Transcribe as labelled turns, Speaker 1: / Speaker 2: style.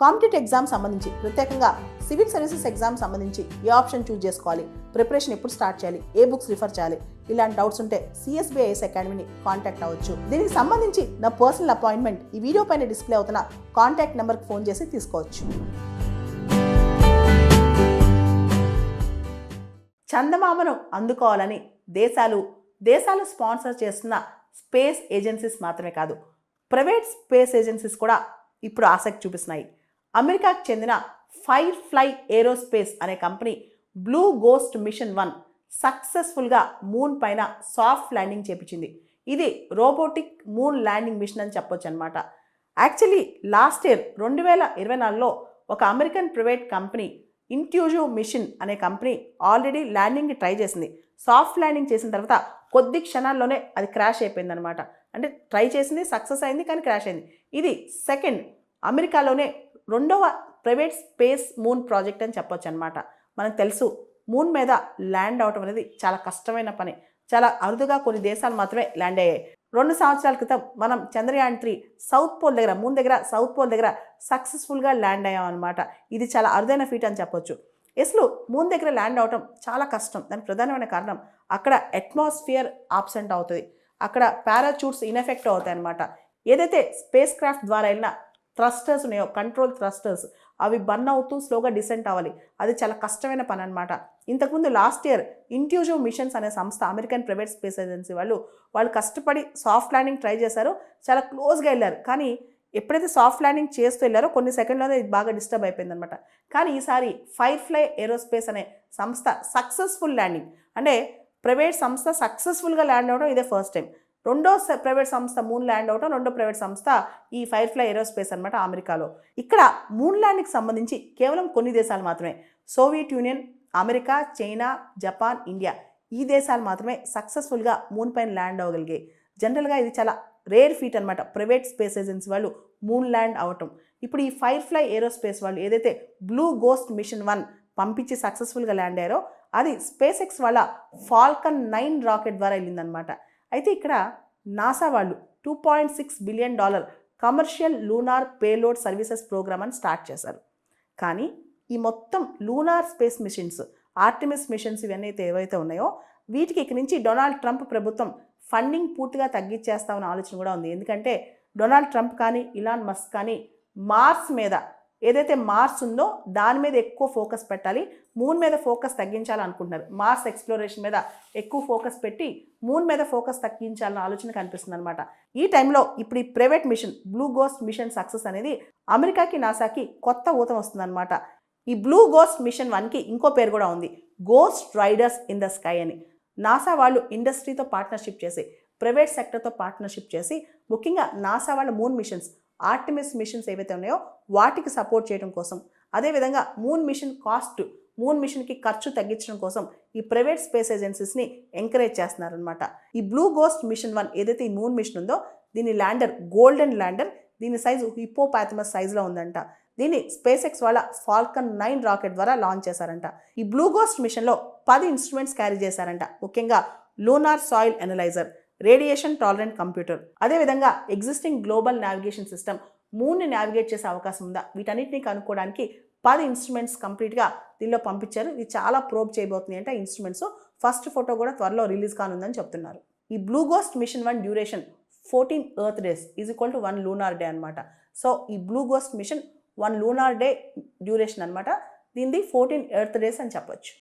Speaker 1: Competitive exam సంబంధించి ప్రత్యేకంగా civil services exam సంబంధించి ఏ ఆప్షన్ చూస్ చేసుకోవాలి, ప్రిపరేషన్ ఎప్పుడు స్టార్ట్ చేయాలి, ఏ బుక్స్ రిఫర్ చేయాలి, ఇలాంటి డౌట్స్ ఉంటే CSBIS అకాడమీని కాంటాక్ట్ అవ్వచ్చు. దీనికి సంబంధించి నా పర్సనల్ అపాయింట్మెంట్ ఈ వీడియో పైన డిస్ప్లే అవుతున్న కాంటాక్ట్ నెంబర్కి ఫోన్ చేసి తీసుకోవచ్చు. చందమామను అందుకోవాలని దేశాలు స్పాన్సర్ చేస్తున్న స్పేస్ ఏజెన్సీస్ మాత్రమే కాదు, ప్రైవేట్ స్పేస్ ఏజెన్సీస్ కూడా ఇప్పుడు ఆసక్తి చూపిస్తున్నాయి. అమెరికాకు చెందిన ఫైర్ఫ్లై ఏరోస్పేస్ అనే కంపెనీ బ్లూ గోస్ట్ మిషన్ 1 సక్సెస్ఫుల్గా మూన్ పైన సాఫ్ట్ ల్యాండింగ్ చేపించింది. ఇది రోబోటిక్ మూన్ ల్యాండింగ్ మిషన్ అని చెప్పొచ్చు అనమాట. యాక్చువల్లీ లాస్ట్ ఇయర్ 2024లో ఒక అమెరికన్ ప్రైవేట్ కంపెనీ ఇంట్యూజివ్ మిషన్ అనే కంపెనీ ఆల్రెడీ ల్యాండింగ్కి ట్రై చేసింది. సాఫ్ట్ ల్యాండింగ్ చేసిన తర్వాత కొద్ది క్షణాల్లోనే అది క్రాష్ అయిపోయింది అనమాట. అంటే ట్రై చేసింది, సక్సెస్ అయింది, కానీ క్రాష్ అయింది. ఇది సెకండ్ అమెరికాలోనే రెండవ ప్రైవేట్ స్పేస్ మూన్ ప్రాజెక్ట్ అని చెప్పొచ్చు అనమాట. మనకు తెలుసు మూన్ మీద ల్యాండ్ అవటం అనేది చాలా కష్టమైన పని. చాలా అరుదుగా కొన్ని దేశాలు మాత్రమే ల్యాండ్ అయ్యాయి. 2 సంవత్సరాల క్రితం మనం చంద్రయాన్ 3 సౌత్ పోల్ దగ్గర మూన్ దగ్గర సౌత్ పోల్ దగ్గర సక్సెస్ఫుల్గా ల్యాండ్ అయ్యాం అనమాట. ఇది చాలా అరుదైన ఫీట్ అని చెప్పొచ్చు. అసలు మూన్ దగ్గర ల్యాండ్ అవటం చాలా కష్టం. దానికి ప్రధానమైన కారణం అక్కడ అట్మాస్ఫియర్ ఆబ్సెంట్ అవుతుంది, అక్కడ పారాచూట్స్ ఇన్ఎఫెక్ట్ అవుతాయి అనమాట. ఏదైతే స్పేస్ క్రాఫ్ట్ ద్వారా వెళ్ళిన థ్రస్టర్స్ ఉన్నాయో, కంట్రోల్ థ్రస్టర్స్, అవి బర్న్ అవుతూ స్లోగా డిసెంట్ అవ్వాలి. అది చాలా కష్టమైన పని అనమాట. ఇంతకుముందు లాస్ట్ ఇయర్ ఇంట్యూజివ్ మిషన్స్ అనే సంస్థ, అమెరికన్ ప్రైవేట్ స్పేస్ ఏజెన్సీ వాళ్ళు కష్టపడి సాఫ్ట్ ల్యాండింగ్ ట్రై చేశారు, చాలా క్లోజ్గా వెళ్ళారు. కానీ ఎప్పుడైతే సాఫ్ట్ ల్యాండింగ్ చేస్తూ వెళ్ళారో కొన్ని సెకండ్లోనే ఇది బాగా డిస్టర్బ్ అయిపోయింది అనమాట. కానీ ఈసారి ఫైర్ఫ్లై ఏరోస్పేస్ అనే సంస్థ సక్సెస్ఫుల్ ల్యాండింగ్, అంటే ప్రైవేట్ సంస్థ సక్సెస్ఫుల్గా ల్యాండ్ అవ్వడం ఇదే ఫస్ట్ టైం. రెండో ప్రైవేట్ సంస్థ మూన్ ల్యాండ్ అవటం, రెండో ప్రైవేట్ సంస్థ ఈ ఫైర్ఫ్లై ఏరోస్పేస్ అనమాట అమెరికాలో. ఇక్కడ మూన్ ల్యాండ్కి సంబంధించి కేవలం కొన్ని దేశాలు మాత్రమే, Soviet union, America, China, Japan, India, ఈ దేశాలు మాత్రమే సక్సెస్ఫుల్గా మూన్ పైన ల్యాండ్ అవ్వగలిగాయి. జనరల్గా ఇది చాలా రేర్ ఫీట్ అనమాట, ప్రైవేట్ స్పేస్ ఏజెన్సీ వాళ్ళు మూన్ ల్యాండ్ అవటం. ఇప్పుడు ఈ ఫైర్ఫ్లై ఏరోస్పేస్ వాళ్ళు ఏదైతే బ్లూ గోస్ట్ మిషన్ 1 పంపించి సక్సెస్ఫుల్గా ల్యాండ్ అయ్యారో అది స్పేస్ ఎక్స్ వాళ్ళ ఫాల్కన్ 9 రాకెట్ ద్వారా వెళ్ళిందనమాట. అయితే ఇక్కడ నాసా వాళ్ళు $2.6 billion commercial lunar payload services program అని స్టార్ట్ చేశారు. కానీ ఈ మొత్తం lunar space missions, Artemis missions ఇవన్నీ ఏవైతే ఉన్నాయో వీటికి ఇక్కడి నుంచి డొనాల్డ్ ట్రంప్ ప్రభుత్వం ఫండింగ్ పూర్తిగా తగ్గించేస్తామన్న ఆలోచన కూడా ఉంది. ఎందుకంటే డొనాల్డ్ ట్రంప్ కానీ ఇలాన్ మస్క్ కానీ మార్స్ మీద, ఏదైతే మార్స్ ఉందో దాని మీద ఎక్కువ ఫోకస్ పెట్టాలి, మూన్ మీద ఫోకస్ తగ్గించాలనుకుంటున్నారు. మార్స్ ఎక్స్ప్లోరేషన్ మీద ఎక్కువ ఫోకస్ పెట్టి మూన్ మీద ఫోకస్ తగ్గించాలన్న ఆలోచన కనిపిస్తుంది అనమాట. ఈ టైంలో ఇప్పుడు ఈ private mission Blue Ghost mission success అనేది అమెరికాకి, నాసాకి కొత్త ఊతం వస్తుందన్నమాట. ఈ బ్లూ గోస్ట్ మిషన్ 1కి ఇంకో పేరు కూడా ఉంది, ghost riders in the sky అని. నాసా వాళ్ళు ఇండస్ట్రీతో పార్ట్నర్షిప్ చేసి, ప్రైవేట్ సెక్టర్తో పార్ట్నర్షిప్ చేసి, ముఖ్యంగా నాసా వాళ్ళ మూన్ మిషన్స్, ఆర్టిమిస్ మిషన్స్ ఏవైతే ఉన్నాయో వాటికి సపోర్ట్ చేయడం కోసం, అదేవిధంగా మూన్ మిషన్కి ఖర్చు తగ్గించడం కోసం ఈ ప్రైవేట్ స్పేస్ ఏజెన్సీస్ని ఎంకరేజ్ చేస్తున్నారనమాట. ఈ బ్లూ గోస్ట్ మిషన్ 1 ఏదైతే ఈ మూన్ మిషన్ ఉందో దీని ల్యాండర్ గోల్డెన్ ల్యాండర్, దీని సైజు హిప్పోపాథమస్ సైజులో ఉందంట. దీన్ని స్పేస్ ఎక్స్ వాళ్ళ ఫాల్కన్ 9 రాకెట్ ద్వారా లాంచ్ చేశారంట. ఈ బ్లూ గోస్ట్ మిషన్లో 10 ఇన్స్ట్రుమెంట్స్ క్యారీ చేశారంట. ముఖ్యంగా lunar soil analyser, radiation tolerant computer, అదేవిధంగా ఎగ్జిస్టింగ్ గ్లోబల్ నావిగేషన్ సిస్టమ్, మూన్ని నావిగేట్ చేసే అవకాశం ఉందా, వీటన్నిటిని కనుక్కోవడానికి 10 ఇన్స్ట్రుమెంట్స్ కంప్లీట్గా దీనిలో పంపించారు. ఇది చాలా ప్రోబ్ చేయబోతుంది అంటే ఇన్స్ట్రుమెంట్స్. ఫస్ట్ ఫోటో కూడా త్వరలో రిలీజ్ కానుందని చెప్తున్నారు. ఈ Blue Ghost mission 1 duration 14 earth days = 1 lunar day అనమాట. సో ఈ Blue Ghost mission 1 lunar day duration అనమాట. దీనిది 14 ఎర్త్ డేస్ అని చెప్పొచ్చు.